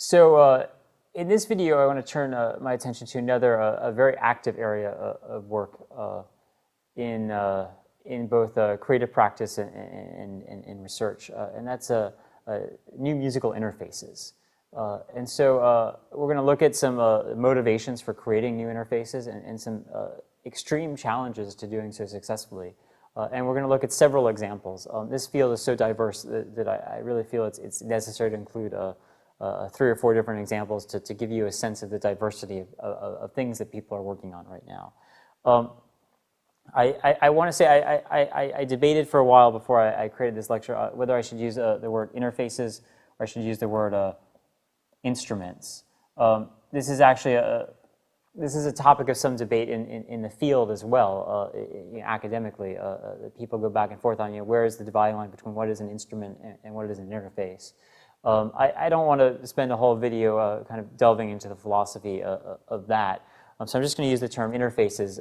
So in this video, I want to turn my attention to another a very active area of work in both creative practice and research, and that's new musical interfaces. And so we're going to look at some motivations for creating new interfaces and some extreme challenges to doing so successfully. And we're going to look at several examples. This field is so diverse that I really feel it's necessary to include 3 or 4 different examples to give you a sense of the diversity of things that people are working on right now. I want to say I debated for a while before I created this lecture whether I should use the word interfaces or I should use the word instruments. This is actually a topic of some debate in the field as well, academically. People go back and forth on where is the dividing line between what is an instrument and what is an interface. I don't want to spend a whole video kind of delving into the philosophy of that. So I'm just going to use the term interfaces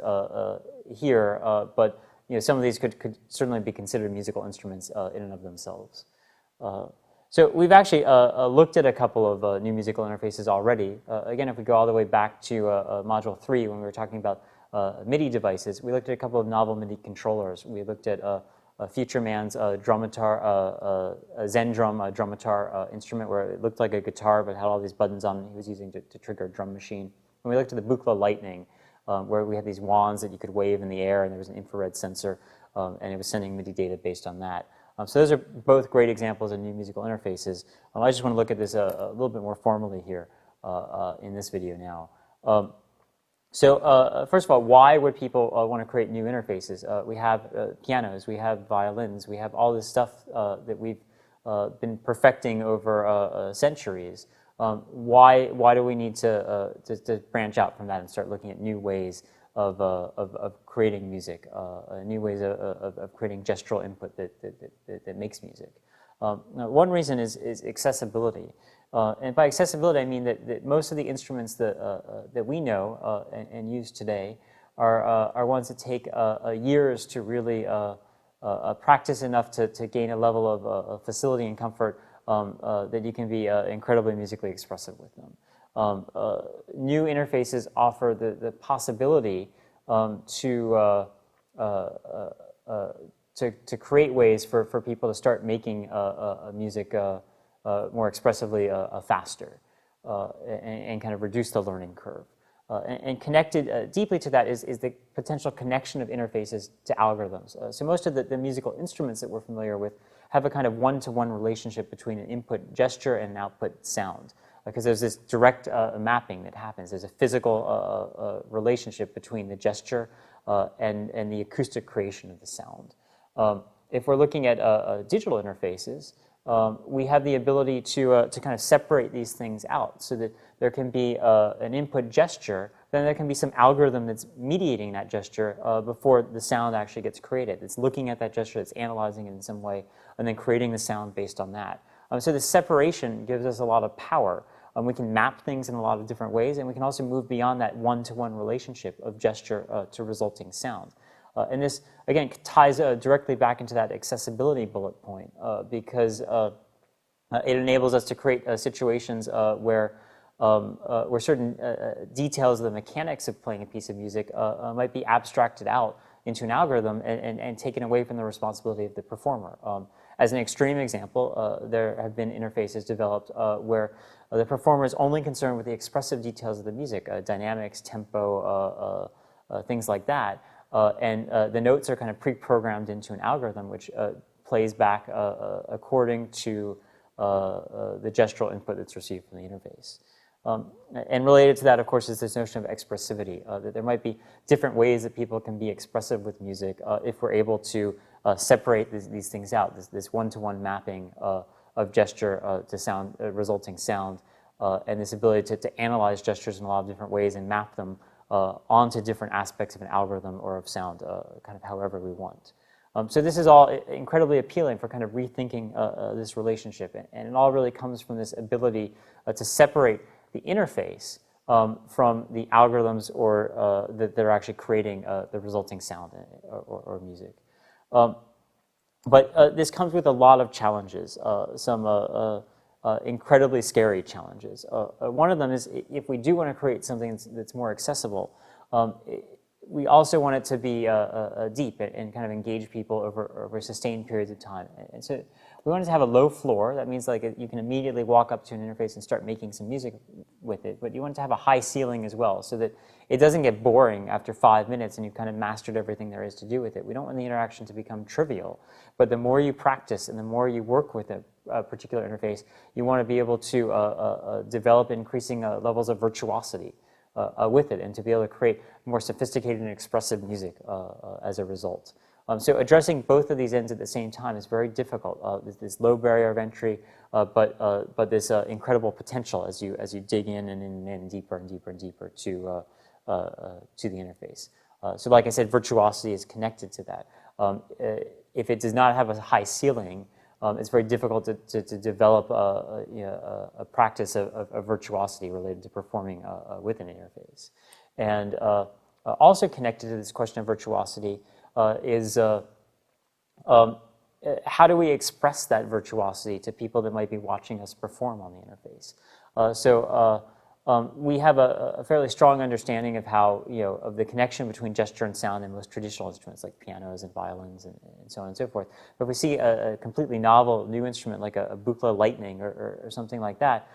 here, but some of these could certainly be considered musical instruments in and of themselves. So we've actually looked at a couple of new musical interfaces already. Again, if we go all the way back to Module 3 when we were talking about MIDI devices, we looked at a couple of novel MIDI controllers. We looked at Futureman's drumitar, Zen drum drumitar instrument where it looked like a guitar but had all these buttons on it he was using to trigger a drum machine. And we looked at the Buchla Lightning where we had these wands that you could wave in the air and there was an infrared sensor and it was sending MIDI data based on that. So those are both great examples of new musical interfaces. I just want to look at this a little bit more formally here in this video now. So first of all, why would people want to create new interfaces? We have pianos, we have violins, we have all this stuff that we've been perfecting over centuries. Why do we need to branch out from that and start looking at new ways of creating music, new ways of creating gestural input that makes music? One reason is accessibility. And by accessibility, I mean that most of the instruments that we know and use today are ones that take years to really practice enough to gain a level of facility and comfort that you can be incredibly musically expressive with them. New interfaces offer the possibility to create ways for people to start making music more expressively faster and kind of reduce the learning curve. And connected deeply to that is the potential connection of interfaces to algorithms. So most of the musical instruments that we're familiar with have a kind of one-to-one relationship between an input gesture and an output sound, because there's this direct mapping that happens. There's a physical relationship between the gesture and the acoustic creation of the sound. If we're looking at digital interfaces, we have the ability to kind of separate these things out so that there can be an input gesture, then there can be some algorithm that's mediating that gesture before the sound actually gets created. It's looking at that gesture, it's analyzing it in some way, and then creating the sound based on that. So the separation gives us a lot of power. We can map things in a lot of different ways, and we can also move beyond that one-to-one relationship of gesture to resulting sound. And this, again, ties directly back into that accessibility bullet point because it enables us to create situations where certain details of the mechanics of playing a piece of music might be abstracted out into an algorithm and taken away from the responsibility of the performer. As an extreme example, there have been interfaces developed where the performer is only concerned with the expressive details of the music, dynamics, tempo, things like that. And the notes are kind of pre-programmed into an algorithm which plays back according to the gestural input that's received from the interface. And related to that, of course, is this notion of expressivity, that there might be different ways that people can be expressive with music if we're able to separate these things out, this one-to-one mapping of gesture to sound, resulting sound, and this ability to analyze gestures in a lot of different ways and map them onto different aspects of an algorithm or of sound, kind of however we want. So this is all incredibly appealing for kind of rethinking this relationship, and it all really comes from this ability to separate the interface from the algorithms or that are actually creating the resulting sound or music. But this comes with a lot of challenges, some incredibly scary challenges. One of them is if we do want to create something that's more accessible, we also want it to be deep and kind of engage people over sustained periods of time. And so we want it to have a low floor. That means like you can immediately walk up to an interface and start making some music with it. But you want it to have a high ceiling as well, so that it doesn't get boring after 5 minutes and you've kind of mastered everything there is to do with it. We don't want the interaction to become trivial. But the more you practice and the more you work with a particular interface, you want to be able to develop increasing levels of virtuosity with it, and to be able to create more sophisticated and expressive music as a result. So addressing both of these ends at the same time is very difficult. This low barrier of entry, but this incredible potential as you dig in deeper and deeper and deeper to the interface. So like I said, virtuosity is connected to that. If it does not have a high ceiling, it's very difficult to develop a practice of virtuosity related to performing with an interface. And also connected to this question of virtuosity is how do we express that virtuosity to people that might be watching us perform on the interface? We have a fairly strong understanding of how, of the connection between gesture and sound in most traditional instruments like pianos and violins and so on and so forth. But if we see a completely novel new instrument like a Buchla Lightning or something like that,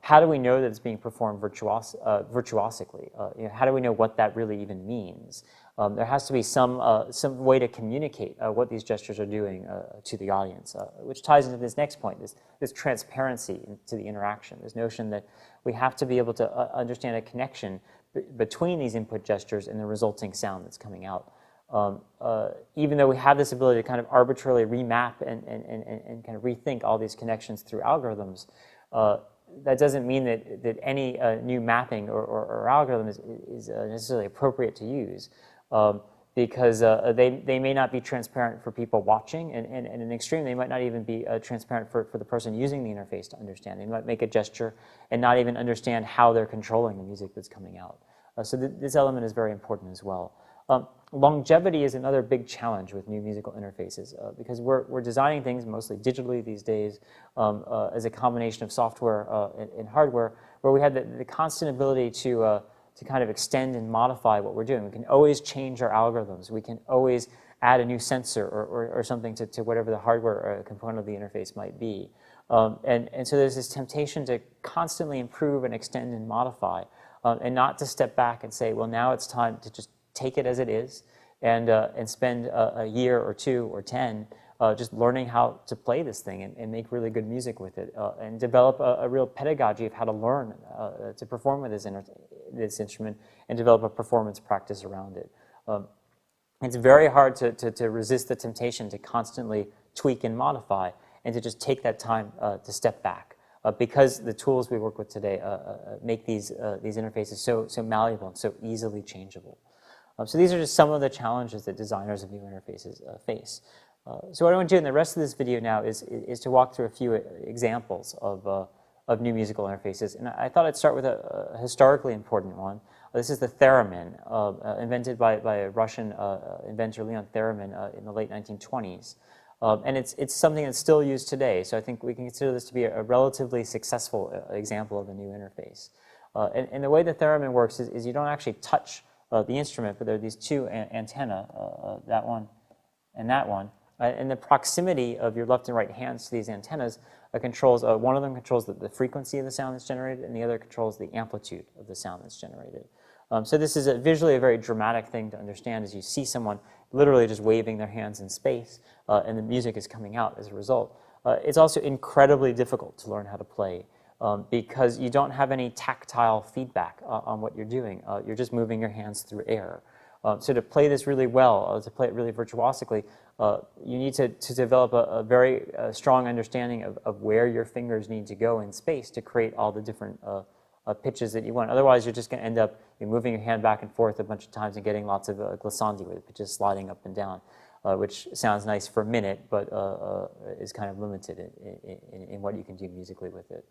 how do we know that it's being performed virtuosically? How do we know what that really even means? There has to be some way to communicate what these gestures are doing to the audience, which ties into this next point, this transparency to the interaction, this notion that we have to be able to understand a connection between these input gestures and the resulting sound that's coming out. Even though we have this ability to kind of arbitrarily remap and kind of rethink all these connections through algorithms, that doesn't mean that any new mapping or algorithm is necessarily appropriate to use. Because they may not be transparent for people watching, and in an extreme, they might not even be transparent for the person using the interface to understand. They might make a gesture and not even understand how they're controlling the music that's coming out. So this element is very important as well. Longevity is another big challenge with new musical interfaces because we're designing things mostly digitally these days as a combination of software and hardware, where we have the constant ability to kind of extend and modify what we're doing. We can always change our algorithms. We can always add a new sensor or something to whatever the hardware component of the interface might be. And so there's this temptation to constantly improve and extend and modify, and not to step back and say, well, now it's time to just take it as it is and spend a year or 2 or 10 just learning how to play this thing and make really good music with it, and develop a real pedagogy of how to learn to perform with this instrument and develop a performance practice around it. It's very hard to resist the temptation to constantly tweak and modify and to just take that time to step back because the tools we work with today make these interfaces so malleable and so easily changeable. So these are just some of the challenges that designers of new interfaces face. So what I want to do in the rest of this video now is to walk through a few examples of new musical interfaces. And I thought I'd start with a historically important one. This is the theremin, invented by a Russian inventor, Leon Theremin, in the late 1920s. And it's something that's still used today. So I think we can consider this to be a relatively successful example of a new interface. And the way the theremin works is you don't actually touch the instrument, but there are these two antennae, that one and that one. And the proximity of your left and right hands to these antennas controls, one of them controls the frequency of the sound that's generated, and the other controls the amplitude of the sound that's generated. So this is visually a very dramatic thing to understand as you see someone literally just waving their hands in space, and the music is coming out as a result. It's also incredibly difficult to learn how to play because you don't have any tactile feedback on what you're doing. You're just moving your hands through air. So to play this really well, to play it really virtuosically, you need to develop a very strong understanding of where your fingers need to go in space to create all the different pitches that you want. Otherwise, you're just going to end up moving your hand back and forth a bunch of times and getting lots of glissandi, where the pitches sliding up and down, which sounds nice for a minute, but is kind of limited in what you can do musically with it.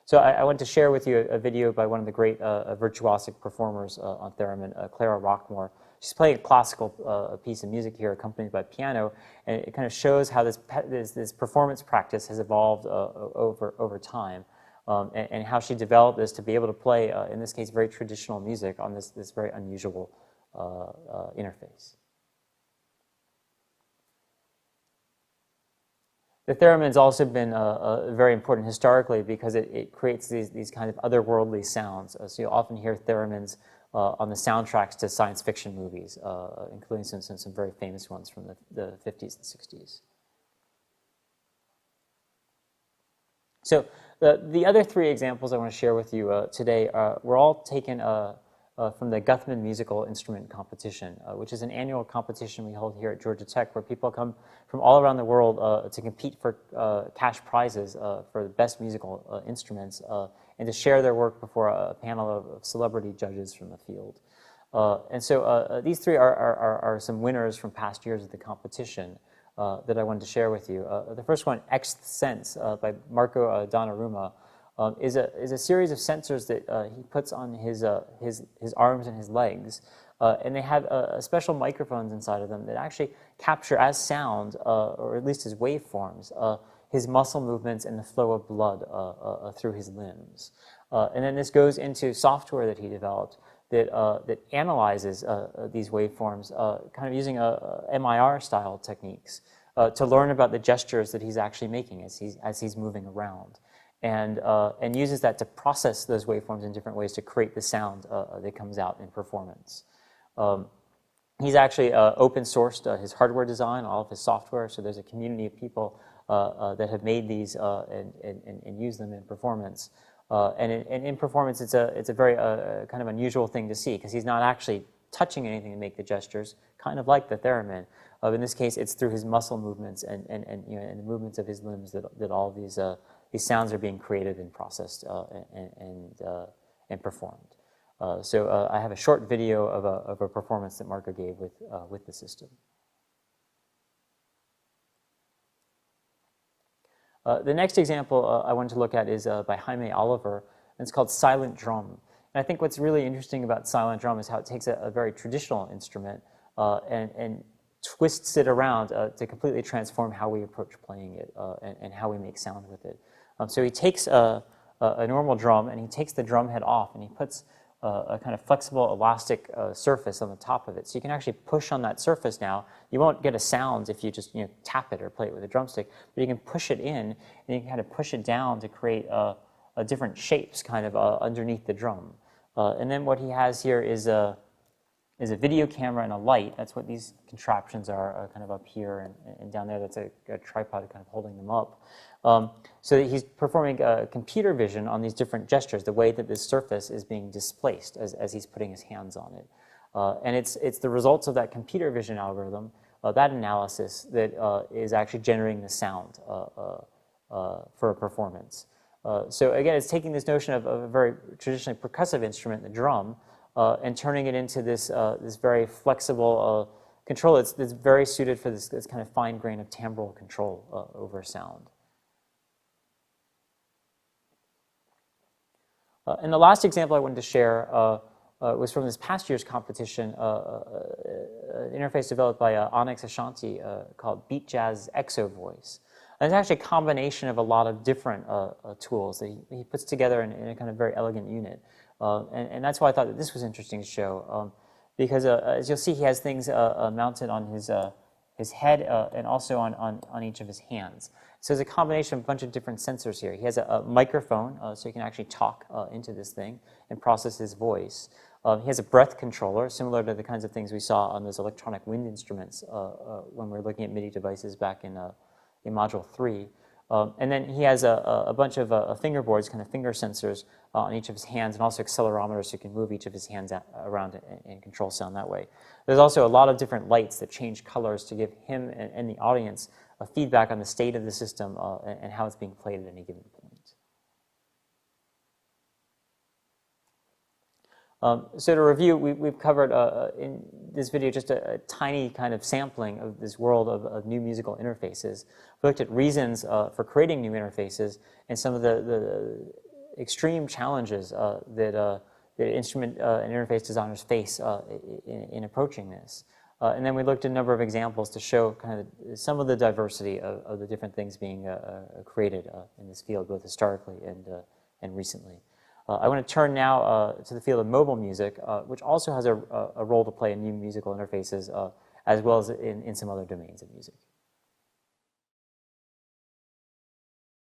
So I want to share with you a video by one of the great virtuosic performers on theremin, Clara Rockmore. she's playing a classical piece of music here accompanied by piano, and it kind of shows how this performance practice has evolved over time, and how she developed this to be able to play, in this case, very traditional music on this very unusual interface. The theremin's also been very important historically because it creates these kind of otherworldly sounds. So you'll often hear theremins on the soundtracks to science fiction movies, including some very famous ones from the 50s and 60s. So the other three examples I want to share with you today were all taken from the Guthman Musical Instrument Competition, which is an annual competition we hold here at Georgia Tech, where people come from all around the world to compete for cash prizes for the best musical instruments, and to share their work before a panel of celebrity judges from the field. And so these three are some winners from past years of the competition that I wanted to share with you. The first one, Xth Sense, by Marco Donnarumma, is a series of sensors that he puts on his arms and his legs, and they have special microphones inside of them that actually capture as sound, or at least as waveforms, his muscle movements and the flow of blood through his limbs. And then this goes into software that he developed that analyzes these waveforms, kind of using MIR-style techniques to learn about the gestures that he's actually making as he's moving around. And uses that to process those waveforms in different ways to create the sound that comes out in performance. He's actually open sourced his hardware design, all of his software, so there's a community of people that have made these and use them in performance. And in performance, it's a very kind of unusual thing to see, because he's not actually touching anything to make the gestures, kind of like the theremin. In this case, it's through his muscle movements and the movements of his limbs that all of these sounds are being created and processed and performed. So I have a short video of a performance that Marco gave with the system. The next example I wanted to look at is by Jaime Oliver, and it's called Silent Drum. And I think what's really interesting about Silent Drum is how it takes a very traditional instrument and twists it around to completely transform how we approach playing it and how we make sound with it. So he takes a normal drum and he takes the drum head off and he puts a kind of flexible elastic surface on the top of it. So you can actually push on that surface now. You won't get a sound if you just tap it or play it with a drumstick, but you can push it in and you can kind of push it down to create different shapes kind of underneath the drum. And then what he has here is a video camera and a light. That's what these contraptions are, kind of up here and down there. That's a tripod kind of holding them up. So that he's performing computer vision on these different gestures, the way that this surface is being displaced as he's putting his hands on it. And it's the results of that computer vision algorithm, that analysis, that is actually generating the sound for a performance. So again, it's taking this notion of a very traditionally percussive instrument, the drum, and turning it into this very flexible control that's very suited for this kind of fine grain of timbral control over sound. And the last example I wanted to share was from this past year's competition, an interface developed by Onyx Ashanti called Beat Jazz Exo Voice. And it's actually a combination of a lot of different tools that he puts together in a kind of very elegant unit. And that's why I thought that this was interesting to show, because as you'll see, he has things mounted on his head and also on each of his hands. So there's a combination of a bunch of different sensors here. He has a microphone, so he can actually talk into this thing and process his voice. He has a breath controller, similar to the kinds of things we saw on those electronic wind instruments when we were looking at MIDI devices back in Module 3. And then he has a bunch of fingerboards, kind of finger sensors on each of his hands, and also accelerometers so you can move each of his hands around and control sound that way. There's also a lot of different lights that change colors to give him and the audience a feedback on the state of the system and how it's being played at any given point. So to review, we've covered in this video just a tiny kind of sampling of this world of new musical interfaces. We looked at reasons for creating new interfaces and some of the extreme challenges that the instrument and interface designers face in approaching this. And then we looked at a number of examples to show kind of some of the diversity of the different things being created in this field, both historically and recently. I want to turn now to the field of mobile music, which also has a role to play in new musical interfaces, as well as in some other domains of music.